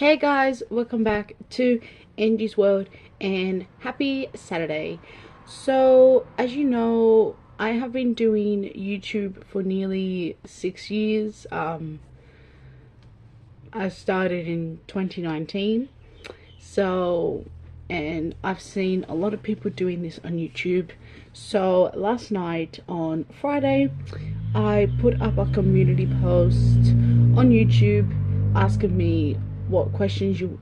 Hey guys, welcome back to Angie's World and happy Saturday. So, as you know, I have been doing YouTube for nearly 6 years. I started in 2019. And I've seen a lot of people doing this on YouTube. So, last night on Friday, I put up a community post on YouTube asking me what questions you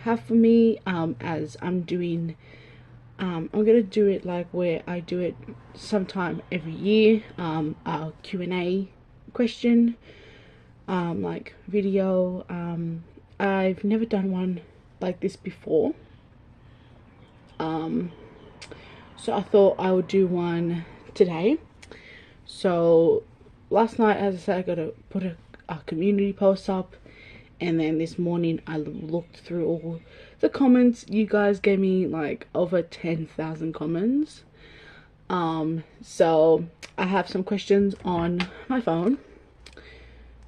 have for me, as I'm gonna do it like where I do it sometime every year, a Q&A question, like video. I've never done one like this before, so I thought I would do one today. So last night, as I said, I gotta put a community post up, and then this morning I looked through all the comments. You guys gave me like over 10,000 comments. So I have some questions on my phone.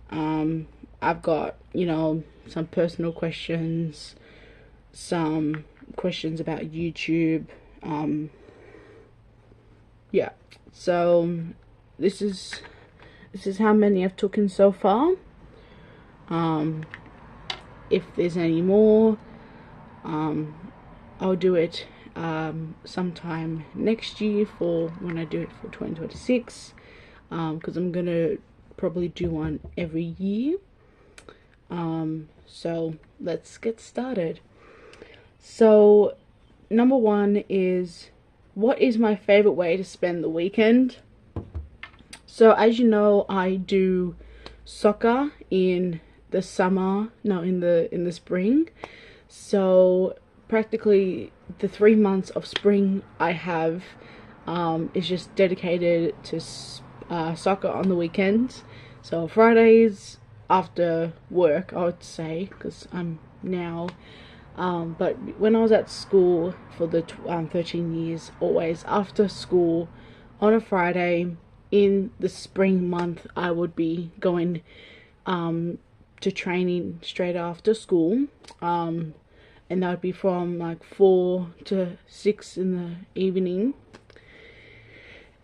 I've got, some personal questions, some questions about YouTube. Yeah, so this is how many I've taken so far. If there's any more, I'll do it sometime next year for when I do it for 2026, because I'm gonna probably do one every year. So let's get started. So number one is, what is my favorite way to spend the weekend? So as you know, I do soccer in the spring. So practically the 3 months of spring I have is just dedicated to soccer on the weekends. So Fridays after work, I would say, because I'm now but when I was at school for the 13 years, always after school on a Friday in the spring month, I would be going to training straight after school, and that would be from like 4 to 6 in the evening.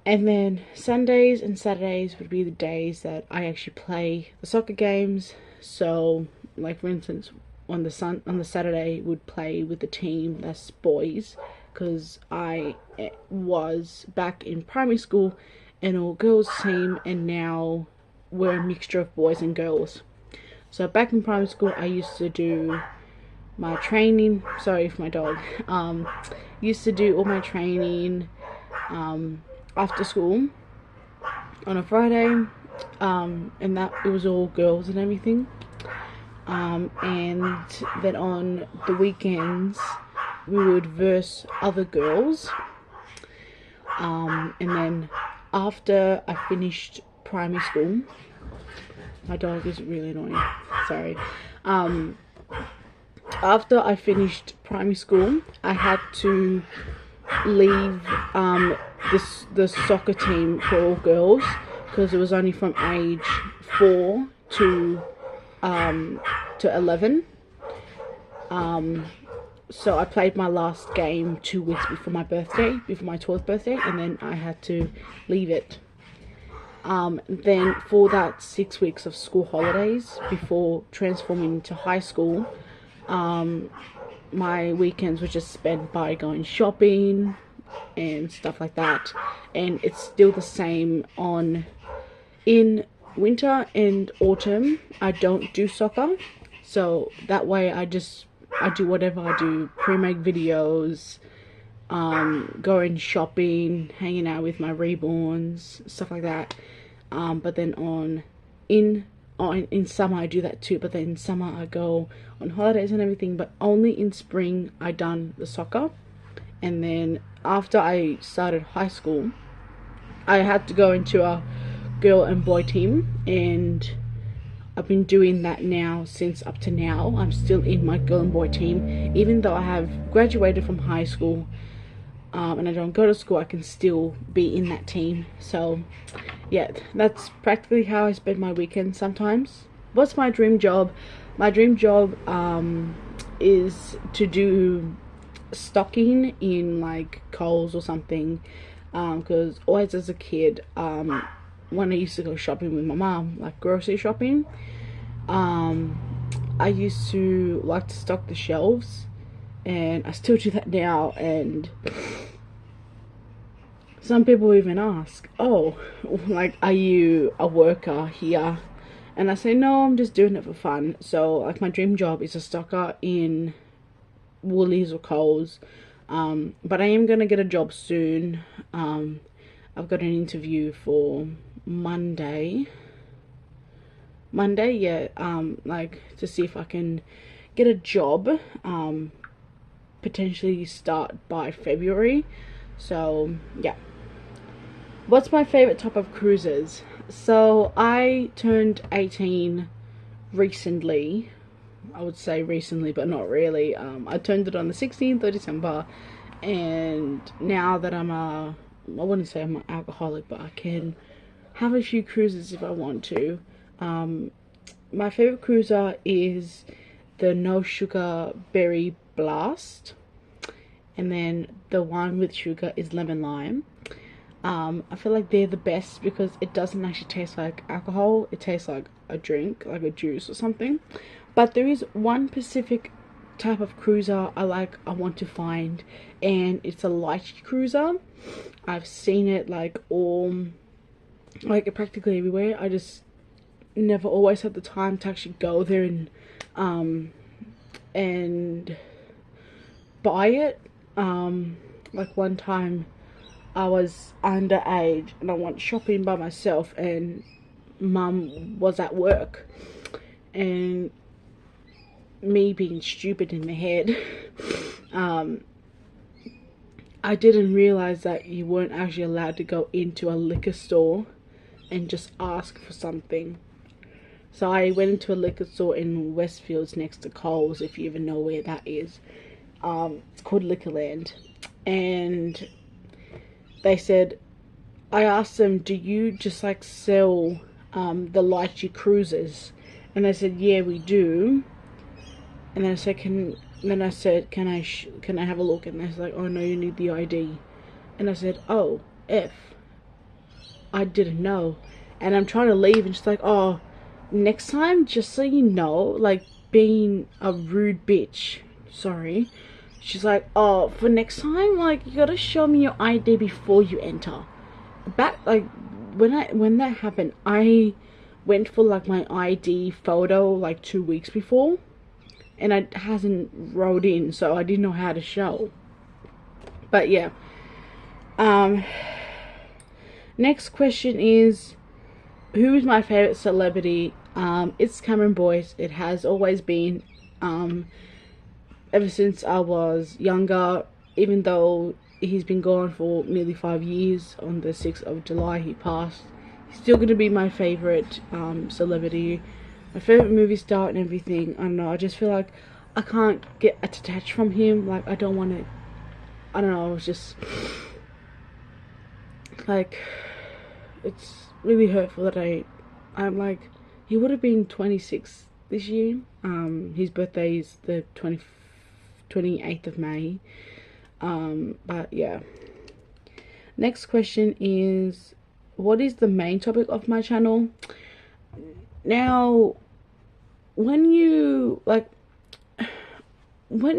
And then Sundays and Saturdays would be the days that I actually play the soccer games. So like, for instance, on the Saturday would play with the team that's boys, because I was back in primary school an all girls team, and now we're a mixture of boys and girls. So back in primary school, I used to do my training, sorry for my dog, used to do all my training after school on a Friday, and that it was all girls and everything. And then on the weekends we would verse other girls, and then after I finished primary school, my dog is really annoying, sorry. After I finished primary school, I had to leave the soccer team for all girls, because it was only from age 4 to 11. So I played my last game 2 weeks before my 12th birthday, and then I had to leave it. Then for that 6 weeks of school holidays before transforming to high school, my weekends were just spent by going shopping and stuff like that. And it's still the same in winter and autumn. I don't do soccer, so that way I do whatever I do, pre-made videos, going shopping, hanging out with my reborns, stuff like that. But then in summer I do that too, but then in summer I go on holidays and everything. But only in spring I done the soccer. And then after I started high school, I had to go into a girl and boy team, and I've been doing that now since up to now. I'm still in my girl and boy team, even though I have graduated from high school, and I don't go to school. I can still be in that team. So yeah, that's practically how I spend my weekends sometimes. what's my dream job? My dream job is to do stocking in like Coles or something, because always as a kid, when I used to go shopping with my mom, like grocery shopping, I used to like to stock the shelves, and I still do that now. And some people even ask, oh, like, are you a worker here? And I say, no, I'm just doing it for fun. So like my dream job is a stocker in Woolies or Coles, but I am gonna get a job soon. I've got an interview for Monday, yeah, like to see if I can get a job, potentially start by February. So yeah. What's my favorite type of cruises? So I turned 18 recently. I would say recently, but not really. I turned it on the 16th of December, and now that I wouldn't say I'm an alcoholic, but I can have a few cruises if I want to. My favorite cruiser is the no sugar berry blast, and then the one with sugar is lemon lime. I feel like they're the best because it doesn't actually taste like alcohol. It tastes like a drink, like a juice or something. But there is one specific type of cruiser I want to find, and it's a lychee cruiser. I've seen it like practically everywhere. I just never always had the time to actually go there and buy it. Like one time I was underage and I went shopping by myself, and mum was at work, and me being stupid in the head, I didn't realize that you weren't actually allowed to go into a liquor store and just ask for something. So I went into a liquor store in Westfields next to Coles, if you even know where that is. It's called Liquorland. And they said, I asked them, do you just like sell the lychee cruisers? And they said, yeah, we do. And then I said, can I have a look? And they're like, oh no, you need the ID. And I said, oh, I didn't know. And I'm trying to leave, and she's like, oh, next time, just so you know, like, being a rude bitch, sorry. She's like, oh, for next time, like, you gotta show me your ID before you enter. Back, like, when that happened, I went for like my ID photo like 2 weeks before, and it hasn't rolled in, so I didn't know how to show. But yeah. Next question is, who is my favorite celebrity? It's Cameron Boyce. It has always been, ever since I was younger. Even though he's been gone for nearly 5 years, on the 6th of July he passed, he's still going to be my favorite celebrity, my favorite movie star and everything. I don't know, I just feel like I can't get detached from him. Like, I don't want to, I don't know, it's just like, it's really hurtful that I'm like, he would have been 26 this year. His birthday is the 28th of May. But yeah. Next question is, what is the main topic of my channel? Now, when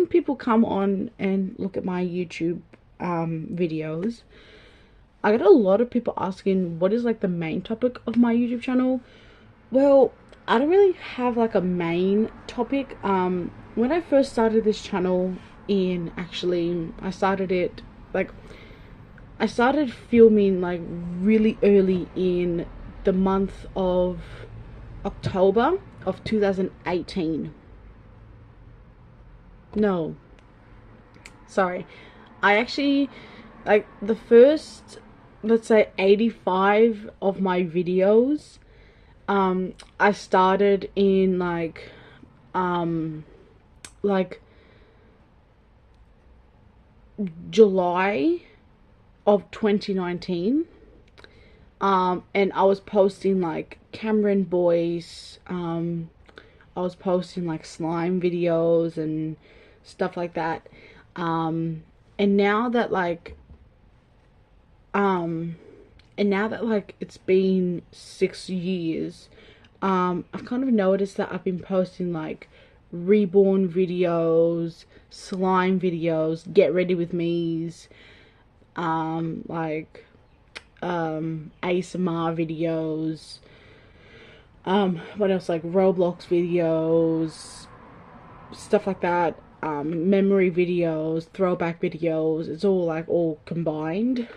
people come on and look at my YouTube videos, I get a lot of people asking what is like the main topic of my YouTube channel. Well, I don't really have like a main topic. When I first started this channel, I started filming like really early in the month of October of 2018. No, sorry, I actually, like, the first, let's say 85 of my videos, I started in like July of 2019. And I was posting like Cameron Boyce, I was posting like slime videos and stuff like that. And now that like it's been 6 years, I've kind of noticed that I've been posting like reborn videos, slime videos, get ready with me's, like ASMR videos, what else, like Roblox videos, stuff like that, memory videos, throwback videos. It's all like all combined.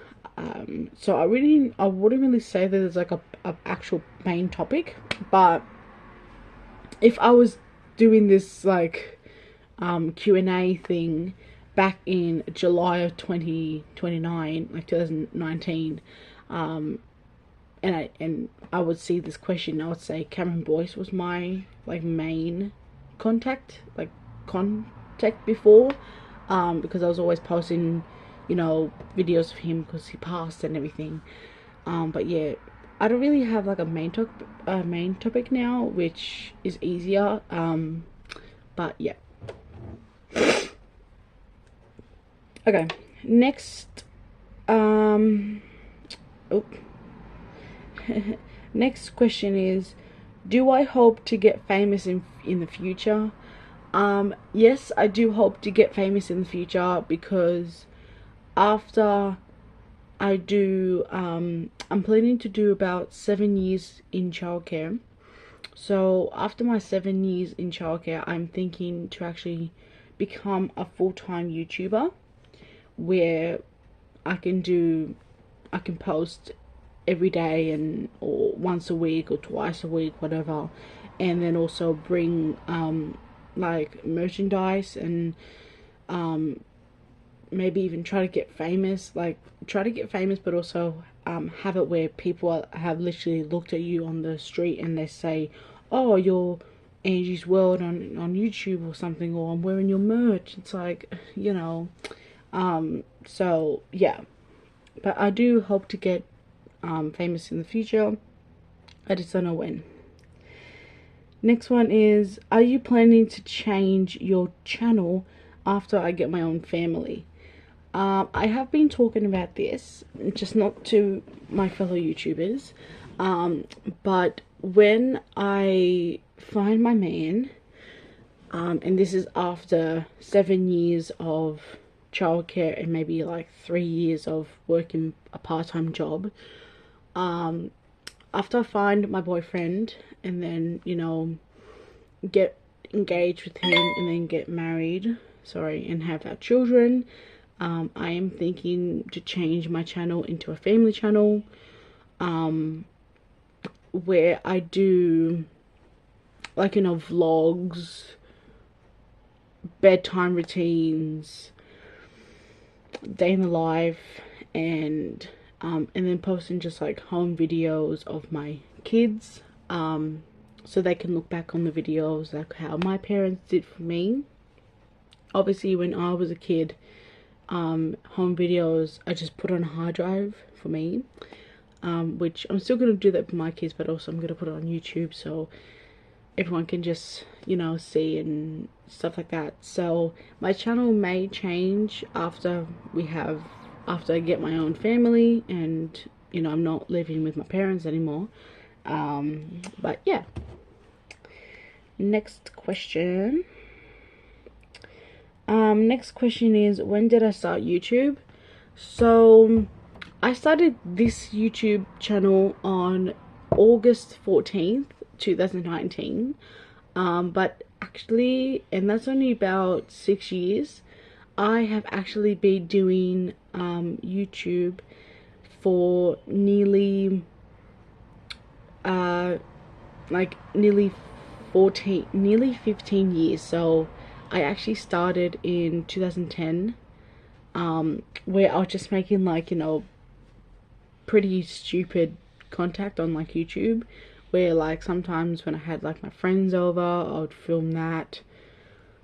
So I wouldn't really say that there's like a actual main topic, but if I was doing this like Q&A thing back in July of 2029, like 2019, and I would see this question, I would say Cameron Boyce was my like main contact before, because I was always posting, you know, videos of him because he passed and everything. But yeah, I don't really have like a main topic now, which is easier. But yeah. Okay, next, next question is, do I hope to get famous in the future? Yes, I do hope to get famous in the future, because after I do, I'm planning to do about 7 years in childcare. So after my 7 years in childcare, I'm thinking to actually become a full-time YouTuber, where I can post every day, and or once a week or twice a week, whatever, and then also bring like merchandise, and maybe even try to get famous, but also have it where people have literally looked at you on the street and they say, oh, you're Angie's World on YouTube or something, or I'm wearing your merch. It's like, you know, so yeah, but I do hope to get famous in the future. I just don't know when. Next one is, are you planning to change your channel after I get my own family? I have been talking about this, just not to my fellow YouTubers, but when I find my man, and this is after 7 years of childcare and maybe like 3 years of working a part-time job, after I find my boyfriend and then, you know, get engaged with him and then get married, and have our children, I am thinking to change my channel into a family channel, where I do, like, you know, vlogs, bedtime routines, day in the life, and then posting just like home videos of my kids, so they can look back on the videos like how my parents did for me. Obviously, when I was a kid, home videos I just put on a hard drive for me, which I'm still going to do that for my kids, but also I'm going to put it on YouTube so everyone can just, you know, see and stuff like that. So my channel may change after I get my own family and, you know, I'm not living with my parents anymore. But yeah. Next question. Next question is, when did I start YouTube? So I started this YouTube channel on August 14th, 2019. But actually, and that's only about 6 years, I have actually been doing YouTube for nearly nearly 15 years. So I actually started in 2010, where I was just making, like, you know, pretty stupid content on like YouTube, where like sometimes when I had like my friends over, I would film that,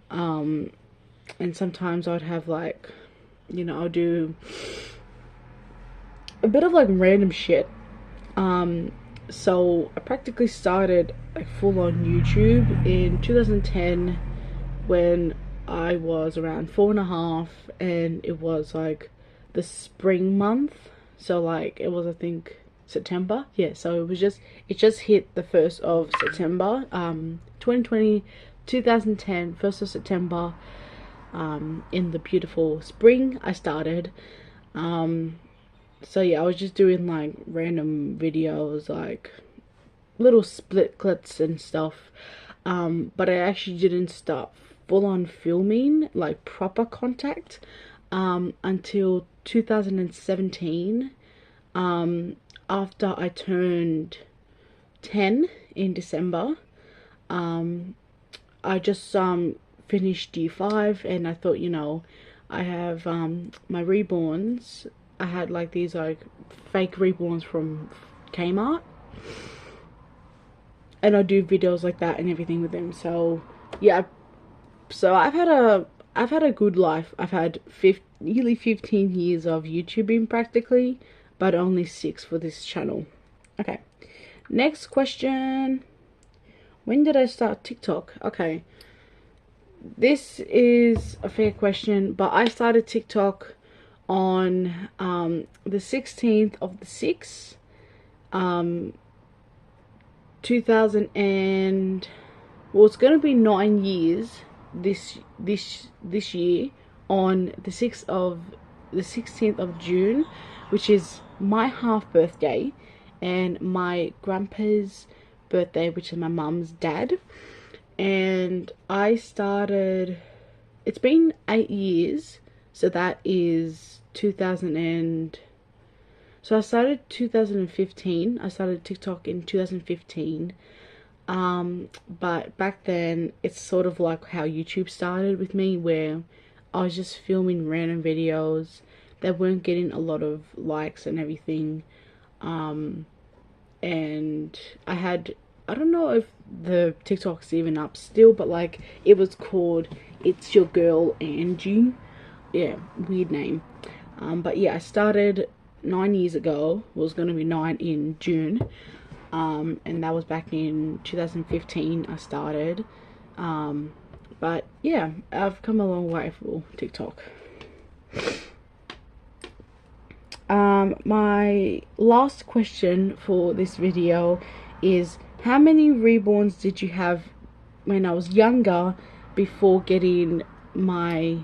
and sometimes I would have, like, you know, I'll do a bit of like random shit, So I practically started like full on YouTube in 2010 when I was around 4.5, and it was like the spring month. So like it was, I think, September. Yeah, so it just hit the 1st of September, 2020, 2010, 1st of September, in the beautiful spring I started. So yeah, I was just doing like random videos, like little split clips and stuff. But I actually didn't start full on filming, like proper contact, until 2017, after I turned 10 in December. I just finished year 5, and I thought, I have my reborns. I had like these like fake reborns from Kmart, and I do videos like that and everything with them. So yeah, so I've had a good life. I've had nearly 15 years of YouTubing practically, but only 6 for this channel. Okay, next question. When did I start TikTok? Okay, this is a fair question, but I started TikTok on the 16th of the 6th, 2000, and well, it's gonna be 9 years this year, on the 16th of June, which is my half birthday and my grandpa's birthday, which is my mum's dad. And I started, it's been 8 years, so that is 2000 and, so I started 2015. I started TikTok in 2015. But back then, it's sort of like how YouTube started with me, where I was just filming random videos that weren't getting a lot of likes and everything. And I don't know if the TikTok's even up still, but like it was called It's Your Girl Angie. Yeah, weird name. But yeah, I started 9 years ago. It was gonna be 9 in June. And that was back in 2015 I started. But yeah, I've come a long way for TikTok. My last question for this video is, how many reborns did you have when I was younger, before getting my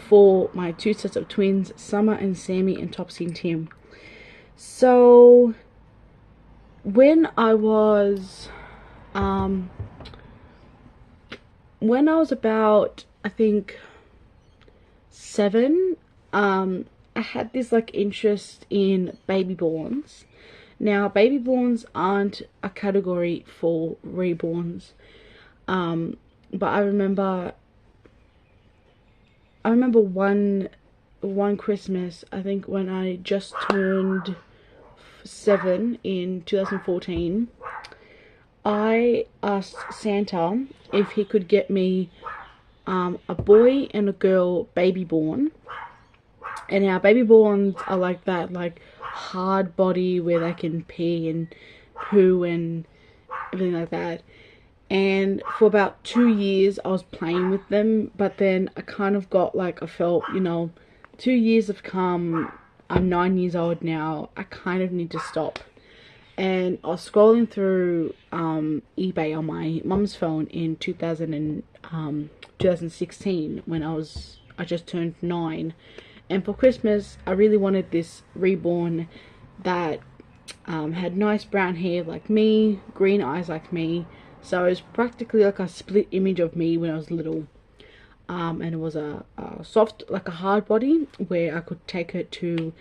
2 sets of twins, Summer and Sammy and Topsy and Tim? So when I was about, I think, 7, I had this like interest in baby borns. Now, baby borns aren't a category for reborns, but I remember one Christmas, I think when I just turned 7 in 2014, I asked Santa if he could get me a boy and a girl baby born. And our baby borns are like that, like hard body where they can pee and poo and everything like that. And for about 2 years I was playing with them, but then I kind of got like, I felt, 2 years have come, I'm 9 years old now, I kind of need to stop. And I was scrolling through eBay on my mum's phone in 2016 when I just turned 9. And for Christmas, I really wanted this reborn that had nice brown hair like me, green eyes like me. So it was practically like a split image of me when I was little. And it was a soft, like a hard body, where I could take her to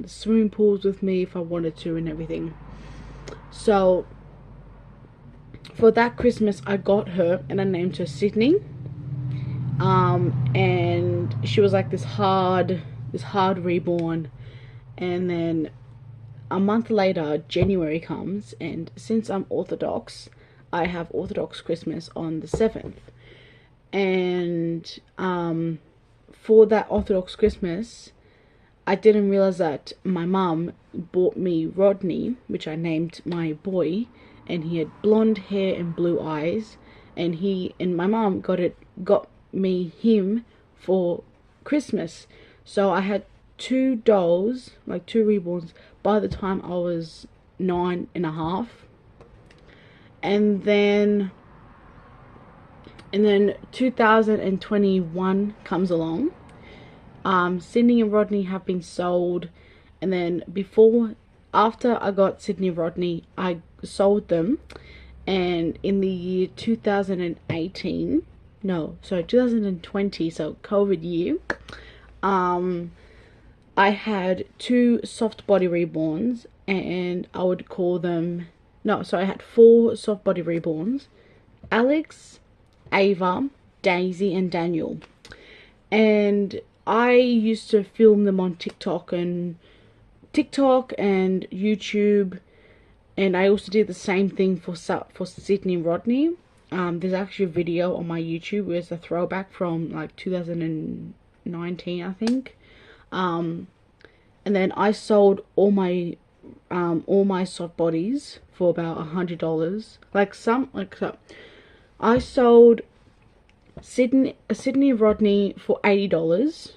swimming pools with me if I wanted to and everything. So for that Christmas, I got her and I named her Sydney. And she was like this hard reborn. And then a month later, January comes, and since I'm Orthodox, I have Orthodox Christmas on the 7th. And for that Orthodox Christmas, I didn't realize that my mum bought me Rodney, which I named my boy, and he had blonde hair and blue eyes, and my mom got me him for Christmas. So I had two dolls, like two reborns, by the time I was 9.5. And then 2021 comes along. Sydney and Rodney have been sold, and then after I got Sydney and Rodney, I sold them. And in the year 2020, so COVID year, I had two soft body reborns, and I would call them, I had four soft body reborns: Alex, Ava, Daisy, and Daniel. And I used to film them on TikTok and YouTube, and I also did the same thing for Sydney and Rodney. There's actually a video on my YouTube where it's a throwback from like 2019, I think. And then I sold all my soft bodies for about $100. I sold Sydney and Rodney for $80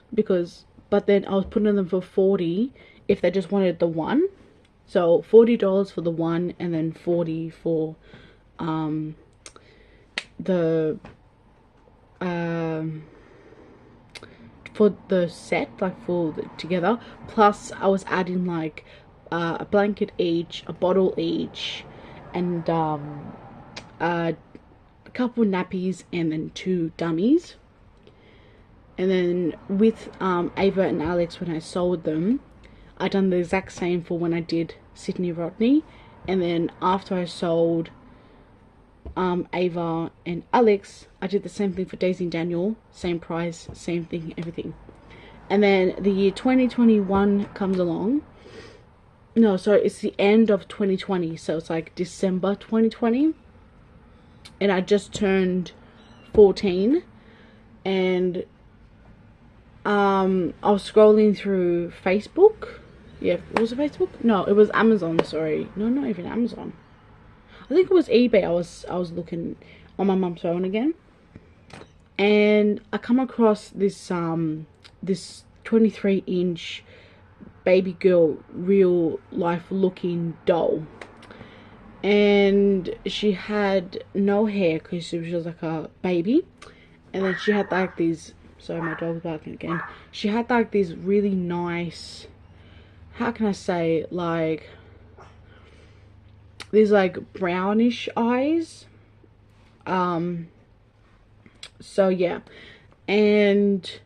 but then I was putting them for $40 if they just wanted the one. So $40 for the one, and then $40 for the set, like together. Plus I was adding like a blanket each, a bottle each, and a couple nappies, and then 2 dummies. And then with Ava and Alex, when I sold them, I done the exact same for when I did Sydney Rodney. And then after I sold Ava and Alex, I did the same thing for Daisy and Daniel. Same price, same thing, everything. And then the year 2021 comes along. No, sorry, it's the end of 2020. So it's like December 2020. And I just turned 14. And I was scrolling through Facebook. Yeah, was it Facebook? No, it was Amazon, sorry. No, not even Amazon. I think it was eBay. I was looking on my mum's phone again. And I come across this 23-inch baby girl real life looking doll. And she had no hair because she was like a baby. And then she had like these, sorry, my dog's barking again. She had like these really nice, how can I say, like these like brownish eyes. So yeah, and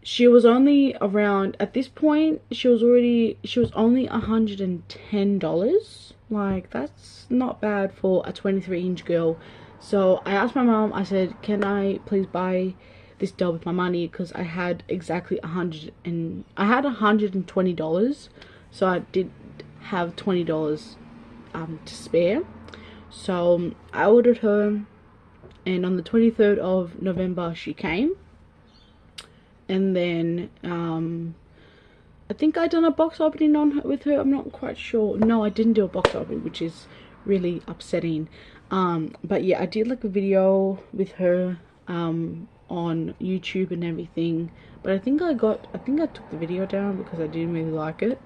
she was only around, at this point she was only $110. Like, that's not bad for a 23-inch girl. So I asked my mom, I said, can I please buy this doll with my money, because I had exactly $120, so I did have $20 to spare. So I ordered her, and on the 23rd of November she came. And then I think I done a box opening with her. I'm not quite sure. No, I didn't do a box opening, which is really upsetting. But yeah, I did like a video with her on YouTube and everything, but I think I took the video down because I didn't really like it.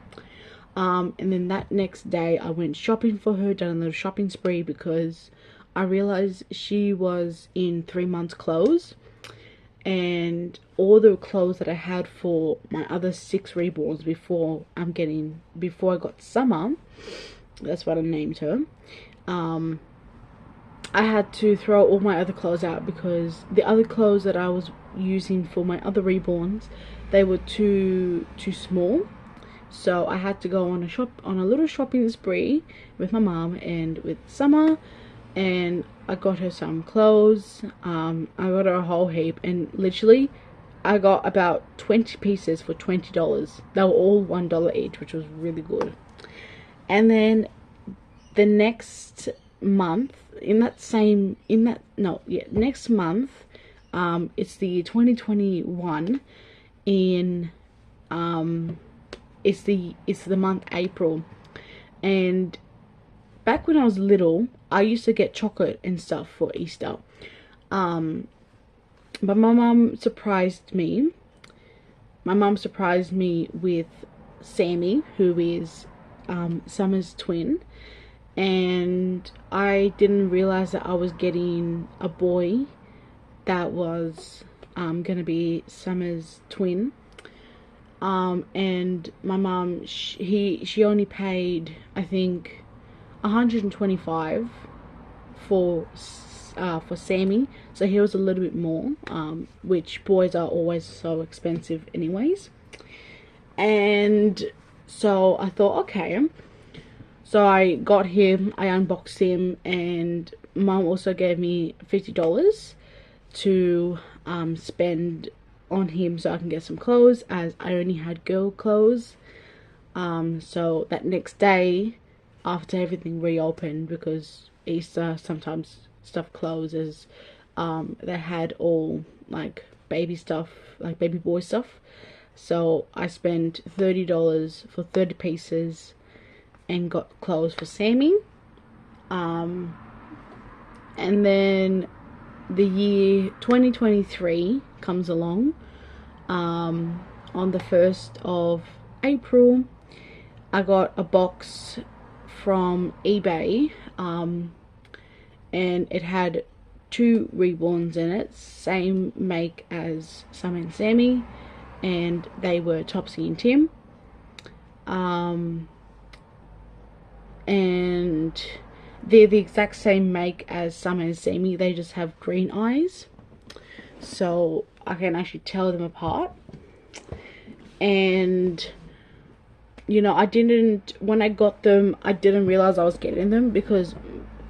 And then that next day I went shopping for her, done a little shopping spree, because I realized she was in 3 months clothes, and all the clothes that I had for my other 6 reborns before I got Summer, that's what I named her, I had to throw all my other clothes out, because the other clothes that I was using for my other reborns, they were too small. So I had to go on a little shopping spree with my mom and with Summer, and I got her some clothes. I got her a whole heap, and literally I got about 20 pieces for $20. They were all $1 each, which was really good. And then the next month, next month, it's the 2021 in it's the month April, and back when I was little, I used to get chocolate and stuff for Easter. But my mum surprised me. My mum surprised me with Sammy, who is Summer's twin, and I didn't realize that I was getting a boy that was gonna be Summer's twin. And my mum, she only paid, I think, 125 for Sammy, so he was a little bit more, which boys are always so expensive anyways. And so I thought, okay, so I got him, I unboxed him, and mum also gave me $50 to spend on him so I can get some clothes, as I only had girl clothes. So that next day, after everything reopened, because Easter sometimes stuff closes, they had all like baby stuff, like baby boy stuff. So I spent $30 for 30 pieces and got clothes for Sammy. And then the year 2023 comes along. On the 1st of April, I got a box from eBay, and it had 2 reborns in it, same make as Summer and Sammy, and they were Topsy and Tim. And they're the exact same make as Summer and Sammy, they just have green eyes, so I can actually tell them apart. And you know, when I got them, I didn't realize I was getting them because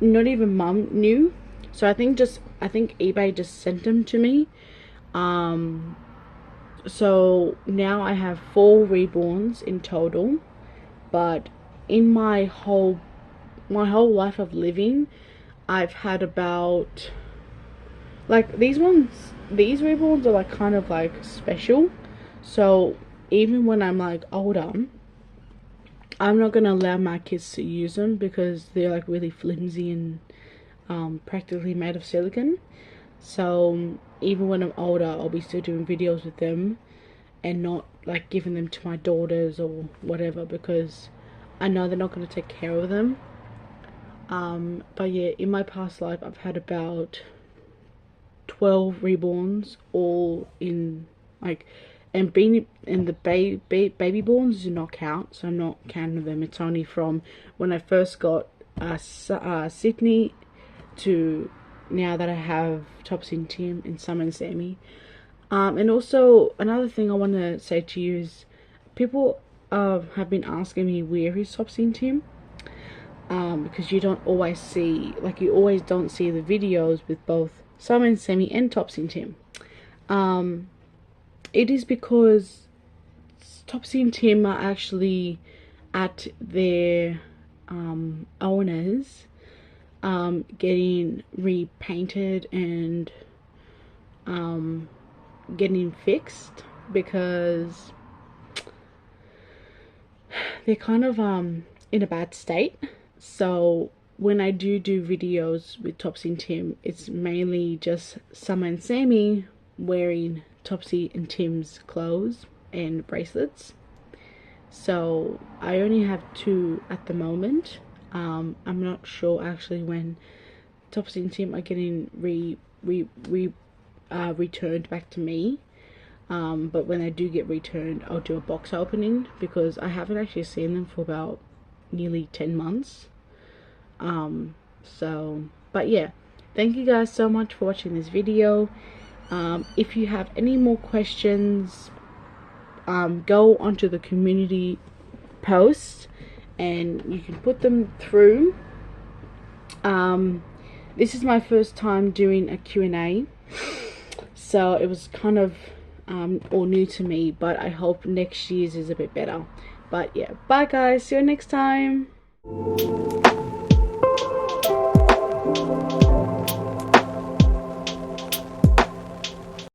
not even mum knew. So I think eBay just sent them to me. So now I have 4 reborns in total, but in my whole life of living, I've had about, like, these reborns are like kind of like special. So even when I'm like older, I'm not gonna allow my kids to use them because they're like really flimsy and practically made of silicone. So even when I'm older, I'll be still doing videos with them and not like giving them to my daughters or whatever, because I know they're not going to take care of them. But yeah, in my past life, I've had about 12 reborns, all in like, and being in the baby borns do not count, so I'm not counting them. It's only from when I first got Sydney to now that I have Topsy and Tim and Summer and Sammy. And also another thing I want to say to you is, people have been asking me where is Topsy and Tim, because you don't always see, like, you always don't see the videos with both Summer and Sammy and Topsy and Tim. It is because Topsy and Tim are actually at their owners getting repainted and getting fixed, because they're kind of in a bad state. So when I do videos with Topsy and Tim, it's mainly just Summer and Sammy wearing Topsy and Tim's clothes and bracelets. So I only have 2 at the moment. I'm not sure actually when Topsy and Tim are getting returned back to me. But when they do get returned, I'll do a box opening, because I haven't actually seen them for about nearly 10 months. But yeah, thank you guys so much for watching this video. If you have any more questions, go onto the community post and you can put them through. This is my first time doing a Q&A, so it was kind of all new to me, but I hope next year's is a bit better. But yeah, bye guys, see you next time.